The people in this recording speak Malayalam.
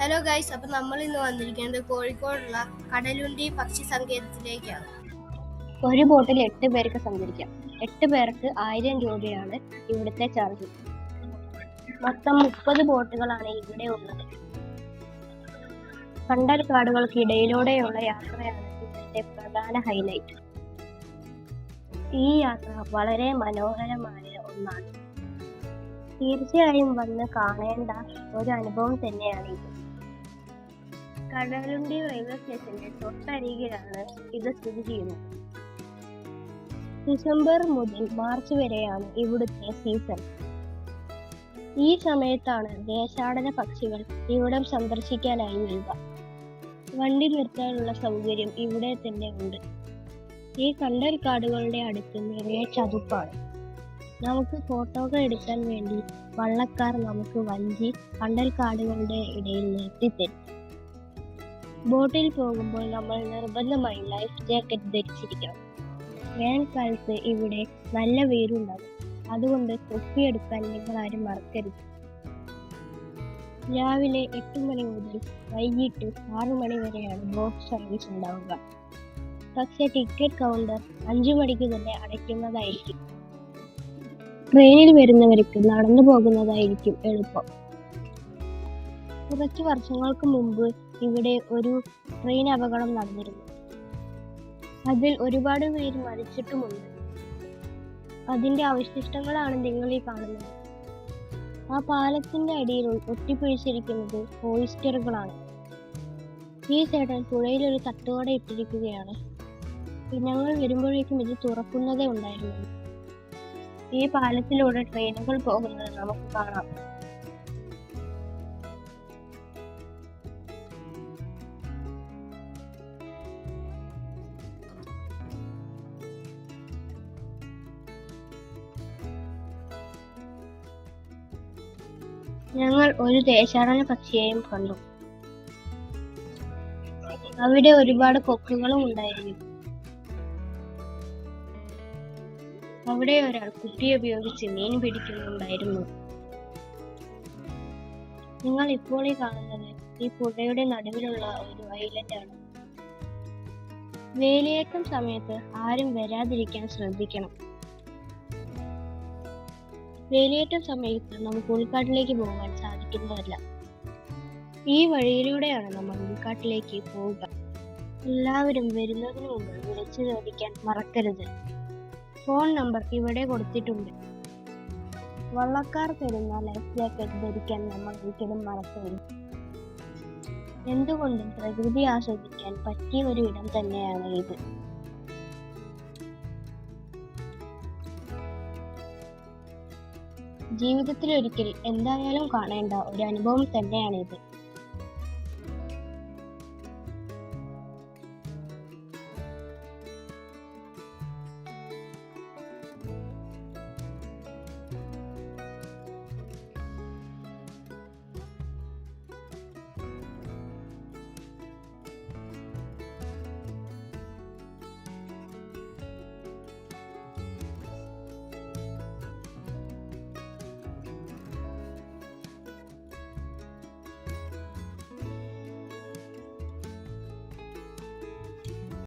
ഹലോ ഗൈസ്, അപ്പോൾ നമ്മൾ ഇന്ന് വന്നിരിക്കുന്നത് കോഴിക്കോടുള്ള കടലുണ്ടി പക്ഷി സങ്കേതത്തിലേക്കാണ്. ഒരു ബോട്ടിൽ 8 പേർക്ക് സഞ്ചരിക്കാം. 8 പേർക്ക് 1000 രൂപയാണ് ഇവിടുത്തെ ചാർജ്. മൊത്തം 30 ബോട്ടുകളാണ് ഇവിടെ ഉള്ളത്. കണ്ടൽ കാടുകൾക്കിടയിലൂടെയുള്ള യാത്രയാണ് ഇവിടുത്തെ പ്രധാന ഹൈലൈറ്റ്. ഈ യാത്ര വളരെ മനോഹരമായ ഒന്നാണ്. തീർച്ചയായും വന്ന് കാണേണ്ട ഒരു അനുഭവം തന്നെയാണ് ഇത്. കടലുണ്ടി റെയിൽവേ സ്റ്റേഷന്റെ തൊട്ടരികിലാണ് ഇത് സ്ഥിതി ചെയ്യുന്നത്. ഡിസംബർ മുതൽ മാർച്ച് വരെയാണ് ഇവിടുത്തെ സീസൺ. ഈ സമയത്താണ് ദേശാടന പക്ഷികൾ ഇവിടം സന്ദർശിക്കാനായി വരിക. വണ്ടി നിർത്താനുള്ള സൗകര്യം ഇവിടെ തന്നെ ഉണ്ട്. ഈ കണ്ടൽ കാടുകളുടെ അടുത്ത് നിറയെ ചതുപ്പാണ്. നമുക്ക് ഫോട്ടോകൾ എടുക്കാൻ വേണ്ടി വള്ളക്കാർ നമുക്ക് വഞ്ചി കണ്ടൽ കാടുകളുടെ ഇടയിൽ നിർത്തിത്തരും. ബോട്ടിൽ പോകുമ്പോൾ നമ്മൾ നിർബന്ധമായി ലൈഫ് ജാക്കറ്റ് ധരിച്ചിരിക്കണം. വേനൽക്കാലത്ത് ഇവിടെ നല്ല വെയിലുണ്ടാകും. അതുകൊണ്ട് തൊപ്പിയെടുക്കാൻ നിങ്ങൾ ആരും മറക്കരുത്. രാവിലെ 8 മണി മുതൽ വൈകിട്ട് 6 മണി വരെയാണ് ബോട്ട് സർവീസ് ഉണ്ടാവുക. പക്ഷേ ടിക്കറ്റ് കൗണ്ടർ 5 മണിക്ക് തന്നെ അടയ്ക്കുന്നതായിരിക്കും. ട്രെയിനിൽ വരുന്നവർക്ക് നടന്നു പോകുന്നതായിരിക്കും എളുപ്പം. കുറച്ച് വർഷങ്ങൾക്ക് മുമ്പ് ഇവിടെ ഒരു ട്രെയിൻ അപകടം നടന്നിരുന്നു. അതിൽ ഒരുപാട് പേര് മരിച്ചിട്ടുമുണ്ട്. അതിന്റെ അവശിഷ്ടങ്ങളാണ് നിങ്ങൾ ഈ കാണുന്നത്. ആ പാലത്തിന്റെ അടിയിൽ ഒട്ടിപ്പിടിച്ചിരിക്കുന്നത് ഓയിസ്റ്ററുകളാണ്. ഈ ചേട്ടൻ പുഴയിൽ ഒരു തട്ടുകട ഇട്ടിരിക്കുകയാണ്. ഞങ്ങൾ വരുമ്പോഴേക്കും ഇത് തുറക്കുന്നതേ ഉണ്ടായിരുന്നു. ഈ പാലത്തിലൂടെ ട്രെയിനുകൾ പോകുന്നത് നമുക്ക് കാണാം. ഞങ്ങൾ ഒരു ദേശാടന പക്ഷിയെയും കണ്ടു. അവിടെ ഒരുപാട് കൊക്കുകളും ഉണ്ടായിരുന്നു. അവിടെ ഒരാൾ കുപ്പിയെ ഉപയോഗിച്ച് മീൻ പിടിക്കുന്നുണ്ടായിരുന്നു. നിങ്ങൾ ഇപ്പോൾ ഈ കാണുന്നത് ഈ പുഴയുടെ നടുവിലുള്ള ഒരു ഐലൻഡ് ആണ്. വേലിയേറ്റം സമയത്ത് ആരും വരാതിരിക്കാൻ ശ്രദ്ധിക്കണം. വേലിയേറ്റം സമയത്ത് നമുക്ക് ഉൾക്കാട്ടിലേക്ക് പോകാൻ സാധിക്കുന്നതല്ല. ഈ വഴിയിലൂടെയാണ് നമ്മൾ ഉൾക്കാട്ടിലേക്ക് പോവുക. എല്ലാവരും വരുന്നതിന് മുമ്പ് വിളിച്ചു ചോദിക്കാൻ മറക്കരുത്. ഫോൺ നമ്പർ ഇവിടെ കൊടുത്തിട്ടുണ്ട്. വള്ളക്കാർ തരുന്ന ലൈഫ് ജാക്കറ്റ് ധരിക്കാൻ നമ്മൾ ഒരിക്കലും മറക്കരുത്. എന്തുകൊണ്ടും പ്രകൃതി ആസ്വദിക്കാൻ പറ്റിയ ഒരു ഇടം തന്നെയാണ് ഇത്. ജീവിതത്തിൽ ഒരിക്കൽ എന്തായാലും കാണേണ്ട ഒരു അനുഭവം തന്നെയാണിത്.